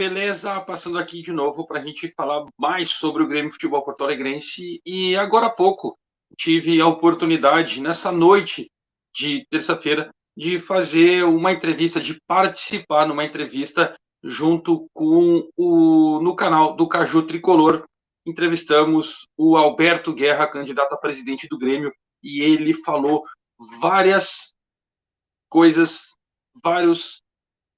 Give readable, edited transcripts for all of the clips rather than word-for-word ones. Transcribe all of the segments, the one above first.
beleza? Passando aqui de novo para a gente falar mais sobre o Grêmio Futebol Porto Alegrense. E agora há pouco tive a oportunidade, nessa noite de terça-feira, de fazer uma entrevista, de participar numa entrevista junto com no canal do Caju Tricolor. Entrevistamos o Alberto Guerra, candidato a presidente do Grêmio, e ele falou várias coisas, vários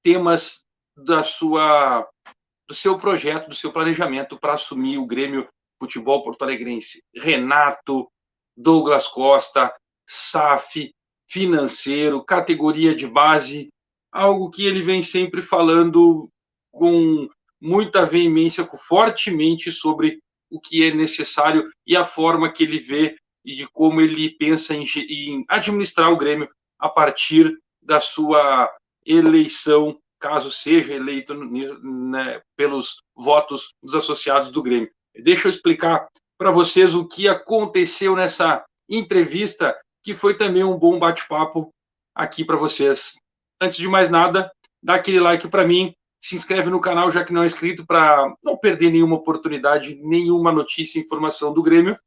temas do seu projeto, do seu planejamento para assumir o Grêmio Futebol Porto Alegrense. Renato, Douglas Costa, SAF, financeiro, categoria de base, algo que ele vem sempre falando com muita veemência, fortemente sobre o que é necessário e a forma que ele vê e de como ele pensa em administrar o Grêmio a partir da sua eleição, caso seja eleito, né, pelos votos dos associados do Grêmio. Deixa eu explicar para vocês o que aconteceu nessa entrevista, que foi também um bom bate-papo aqui para vocês. Antes de mais nada, dá aquele like para mim, se inscreve no canal, já que não é inscrito, para não perder nenhuma oportunidade, nenhuma notícia, informação do Grêmio.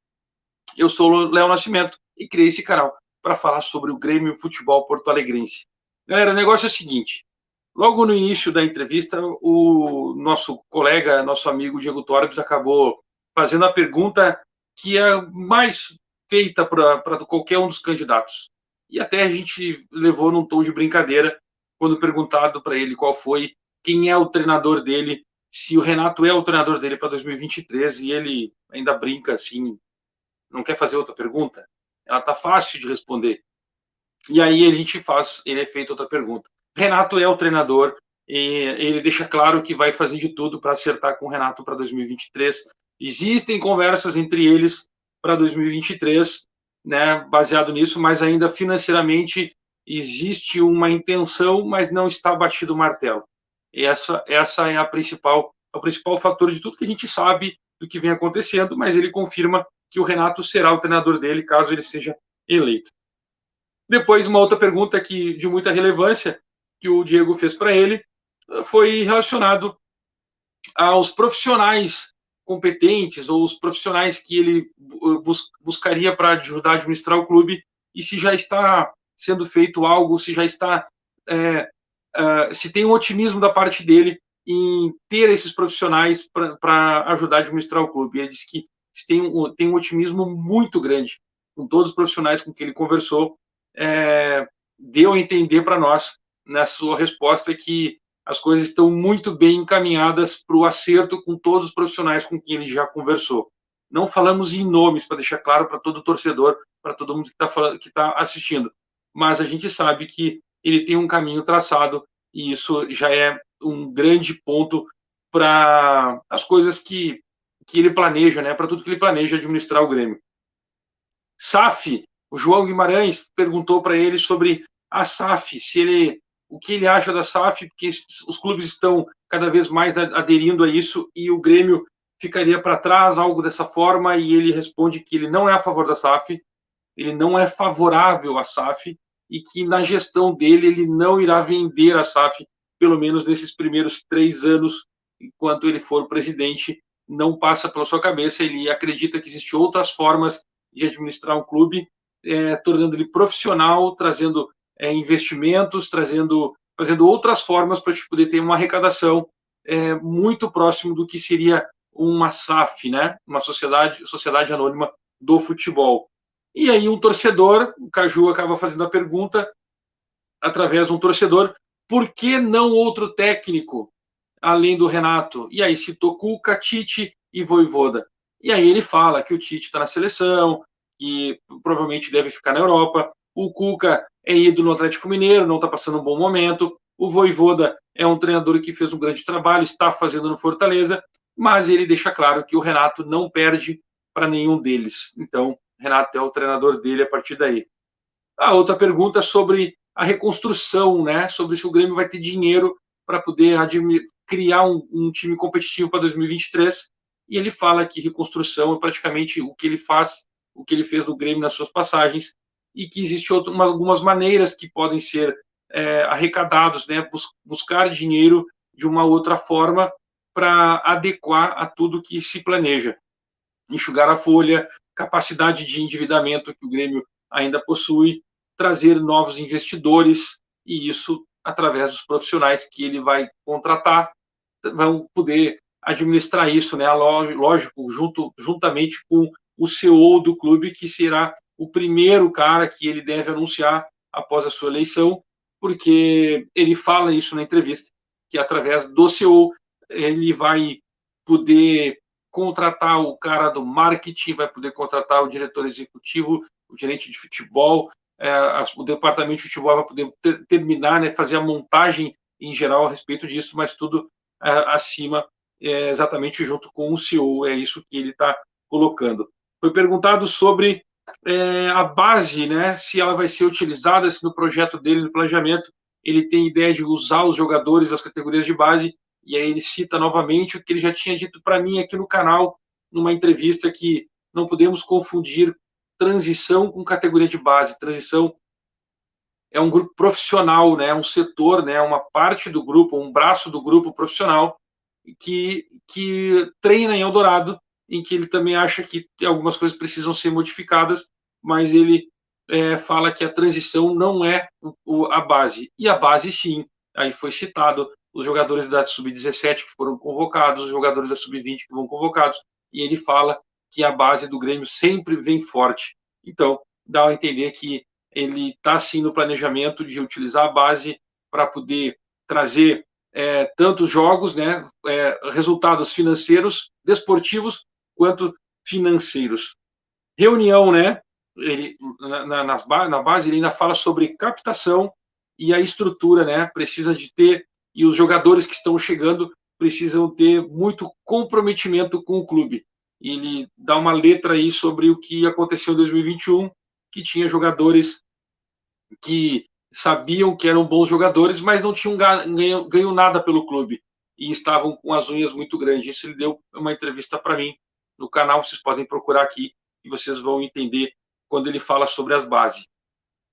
Eu sou o Léo Nascimento e criei esse canal para falar sobre o Grêmio Futebol Porto Alegrense. Galera, o negócio é o seguinte: logo no início da entrevista, o nosso colega, nosso amigo Diego Torbes acabou fazendo a pergunta que é mais feita para qualquer um dos candidatos. E até a gente levou num tom de brincadeira, quando perguntado para ele quem é o treinador dele, se o Renato é o treinador dele para 2023, e ele ainda brinca assim, não quer fazer outra pergunta? Ela tá fácil de responder. E aí ele é feito outra pergunta. Renato é o treinador e ele deixa claro que vai fazer de tudo para acertar com o Renato para 2023. Existem conversas entre eles para 2023, né, baseado nisso, mas ainda financeiramente existe uma intenção, mas não está batido o martelo. E essa é o principal fator de tudo que a gente sabe do que vem acontecendo, mas ele confirma que o Renato será o treinador dele caso ele seja eleito. Depois, uma outra pergunta de muita relevância que o Diego fez para ele foi relacionado aos profissionais competentes ou os profissionais que ele buscaria para ajudar a administrar o clube, e se já está sendo feito algo, se já está se tem um otimismo da parte dele em ter esses profissionais para ajudar a administrar o clube. Ele disse que tem um otimismo muito grande com todos os profissionais com quem ele conversou. Deu a entender para nós, na sua resposta, que as coisas estão muito bem encaminhadas para o acerto com todos os profissionais com quem ele já conversou. Não falamos em nomes, para deixar claro para todo torcedor, para todo mundo que está assistindo, mas a gente sabe que ele tem um caminho traçado, e isso já é um grande ponto para as coisas que ele planeja, né, para tudo que ele planeja administrar o Grêmio. SAF, o João Guimarães perguntou para ele sobre a SAF, o que ele acha da SAF, porque os clubes estão cada vez mais aderindo a isso e o Grêmio ficaria para trás, algo dessa forma, e ele responde que ele não é a favor da SAF, ele não é favorável à SAF, e que na gestão dele ele não irá vender a SAF, pelo menos nesses primeiros 3 anos, enquanto ele for presidente. Não passa pela sua cabeça, ele acredita que existem outras formas de administrar um clube, tornando ele profissional, trazendo investimentos, fazendo outras formas para a gente poder ter uma arrecadação muito próximo do que seria uma SAF, né? Uma sociedade anônima do futebol. E aí um torcedor, o Caju acaba fazendo a pergunta, através de um torcedor, por que não outro técnico, além do Renato? E aí citou Cuca, Tite e Vojvoda. E aí ele fala que o Tite está na seleção, que provavelmente deve ficar na Europa, o Cuca é ídolo no Atlético Mineiro, não está passando um bom momento, o Vojvoda é um treinador que fez um grande trabalho, está fazendo no Fortaleza, mas ele deixa claro que o Renato não perde para nenhum deles. Então, Renato é o treinador dele a partir daí. A outra pergunta sobre a reconstrução, né? Sobre se o Grêmio vai ter dinheiro para poder criar um time competitivo para 2023. E ele fala que reconstrução é praticamente o que ele faz, o que ele fez no Grêmio nas suas passagens, e que existem algumas maneiras que podem ser arrecadados, né? Buscar dinheiro de uma outra forma, para adequar a tudo que se planeja. Enxugar a folha, capacidade de endividamento que o Grêmio ainda possui, trazer novos investidores, e isso através dos profissionais que ele vai contratar, vão poder administrar isso, né? Lógico, juntamente com o CEO do clube, que será o primeiro cara que ele deve anunciar após a sua eleição, porque ele fala isso na entrevista, que através do CEO ele vai poder contratar o cara do marketing, vai poder contratar o diretor executivo, o gerente de futebol, o departamento de futebol vai poder terminar, né, fazer a montagem em geral a respeito disso, mas tudo acima, exatamente junto com o CEO, é isso que ele está colocando. Foi perguntado sobre a base, né, se ela vai ser utilizada, se no projeto dele, no planejamento, ele tem ideia de usar os jogadores das categorias de base, e aí ele cita novamente o que ele já tinha dito para mim aqui no canal, numa entrevista, que não podemos confundir transição com categoria de base. Transição é um grupo profissional, né, um setor, né, uma parte do grupo, um braço do grupo profissional que treina em Eldorado, em que ele também acha que algumas coisas precisam ser modificadas, mas ele fala que a transição não é a base. E a base, sim. Aí foi citado os jogadores da Sub-17 que foram convocados, os jogadores da Sub-20 que vão convocados, e ele fala que a base do Grêmio sempre vem forte. Então, dá a entender que ele está, sim, no planejamento de utilizar a base para poder trazer tantos jogos, né, resultados financeiros, desportivos, quanto financeiros. Reunião, né, ele, na base, ele ainda fala sobre captação e a estrutura, né, precisa de ter, e os jogadores que estão chegando precisam ter muito comprometimento com o clube. Ele dá uma letra aí sobre o que aconteceu em 2021, que tinha jogadores que sabiam que eram bons jogadores, mas não tinham ganho nada pelo clube e estavam com as unhas muito grandes. Isso ele deu uma entrevista para mim no canal, vocês podem procurar aqui e vocês vão entender quando ele fala sobre as bases.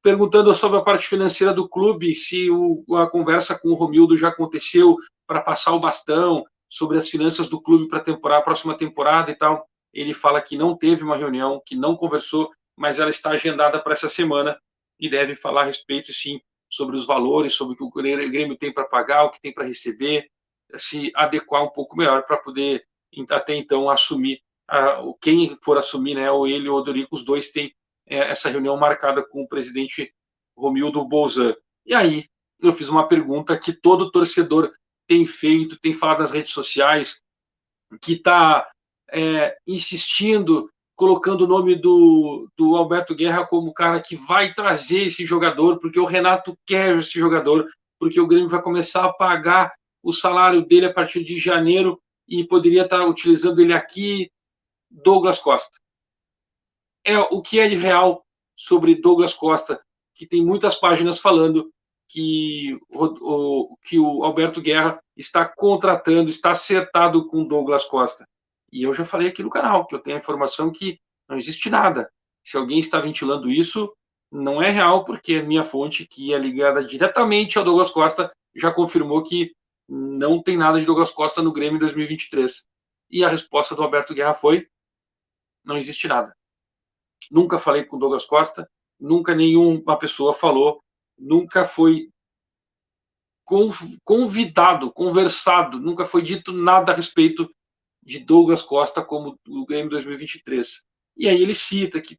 Perguntando sobre a parte financeira do clube, se a conversa com o Romildo já aconteceu para passar o bastão sobre as finanças do clube para a próxima temporada e tal. Ele fala que não teve uma reunião, que não conversou, mas ela está agendada para essa semana e deve falar a respeito, sim, sobre os valores, sobre o que o Grêmio tem para pagar, o que tem para receber, se adequar um pouco melhor para poder, até então, assumir, quem for assumir, né, ou ele ou o Odorico, os dois têm essa reunião marcada com o presidente Romildo Bolzan. E aí eu fiz uma pergunta que todo torcedor tem feito, tem falado nas redes sociais, que está insistindo, colocando o nome do Alberto Guerra como o cara que vai trazer esse jogador, porque o Renato quer esse jogador, porque o Grêmio vai começar a pagar o salário dele a partir de janeiro e poderia estar utilizando ele aqui. Douglas Costa. O que é de real sobre Douglas Costa, que tem muitas páginas falando que o Alberto Guerra está contratando, está acertado com Douglas Costa. E eu já falei aqui no canal que eu tenho a informação que não existe nada. Se alguém está ventilando isso, não é real, porque a minha fonte, que é ligada diretamente ao Douglas Costa, já confirmou que não tem nada de Douglas Costa no Grêmio em 2023. E a resposta do Alberto Guerra foi: não existe nada. Nunca falei com o Douglas Costa, nunca nenhuma pessoa falou, nunca foi convidado, conversado, nunca foi dito nada a respeito de Douglas Costa como o Grêmio 2023. E aí ele cita que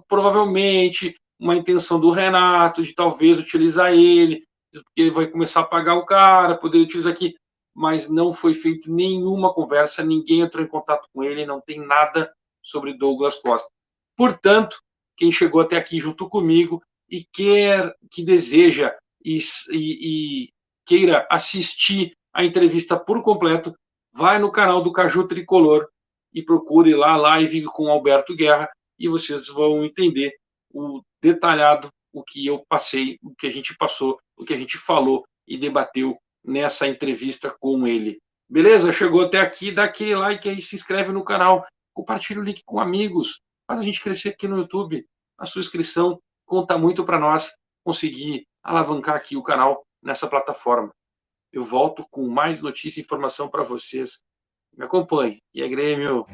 provavelmente uma intenção do Renato de talvez utilizar ele, porque ele vai começar a pagar o cara, poder utilizar aqui, mas não foi feito nenhuma conversa, ninguém entrou em contato com ele, não tem nada sobre Douglas Costa. Portanto, quem chegou até aqui junto comigo e que deseja e queira assistir a entrevista por completo, vai no canal do Caju Tricolor e procure lá a live com Alberto Guerra e vocês vão entender o detalhado, o que eu passei, o que a gente passou, o que a gente falou e debateu nessa entrevista com ele. Beleza? Chegou até aqui, dá aquele like aí, se inscreve no canal, compartilha o link com amigos, faz a gente crescer aqui no YouTube. A sua inscrição conta muito para nós conseguir alavancar aqui o canal nessa plataforma. Eu volto com mais notícia e informação para vocês Me acompanhe. E é Grêmio.